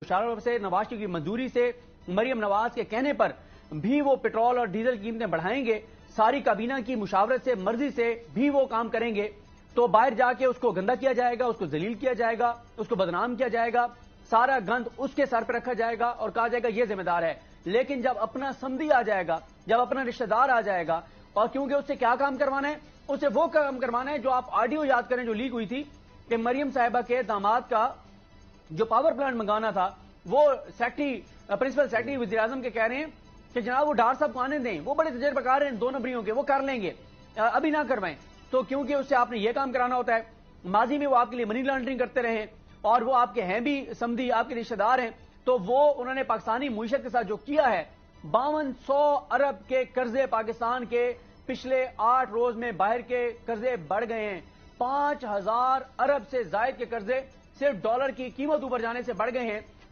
मुशर्रफ से नवाज शरीफ की मंजूरी से मरियम नवाज के कहने पर भी वो पेट्रोल और डीजल कीमतें बढ़ाएंगे, सारी काबीना की मुशावरत से मर्जी से भी वो काम करेंगे, तो बाहर जाके उसको गंदा किया जाएगा, उसको जलील किया जाएगा, उसको बदनाम किया जाएगा, सारा गंद उसके सर पर रखा जाएगा और कहा जाएगा ये जिम्मेदार है। लेकिन जब अपना समधी आ जाएगा, जब अपना रिश्तेदार आ जाएगा, और क्योंकि उससे क्या काम करवाना है, उससे वो काम करवाना है जो आप ऑडियो याद करें जो लीक हुई थी कि मरियम साहिबा के दामाद का जो पावर प्लांट मंगाना था, वो प्रिंसिपल सेक्रेटरी वज़ीर आज़म के कह रहे हैं कि जनाब वो डार साहब को आने दें, वो बड़े तजर्बाकार हैं 2 नंबरियों के, वो कर लेंगे, अभी ना करवाएं। तो क्योंकि उससे आपने ये काम कराना होता है, माजी में वो आपके लिए मनी लॉन्ड्रिंग करते रहे और वो आपके हैं भी समधी, आपके रिश्तेदार हैं, तो वो उन्होंने पाकिस्तानी मुईशत के साथ जो किया है, 5200 अरब के कर्जे पाकिस्तान के पिछले 8 रोज में बाहर के कर्जे बढ़ गए हैं। 5000 अरब से जायद के कर्जे सिर्फ डॉलर की कीमत ऊपर जाने से बढ़ गए हैं।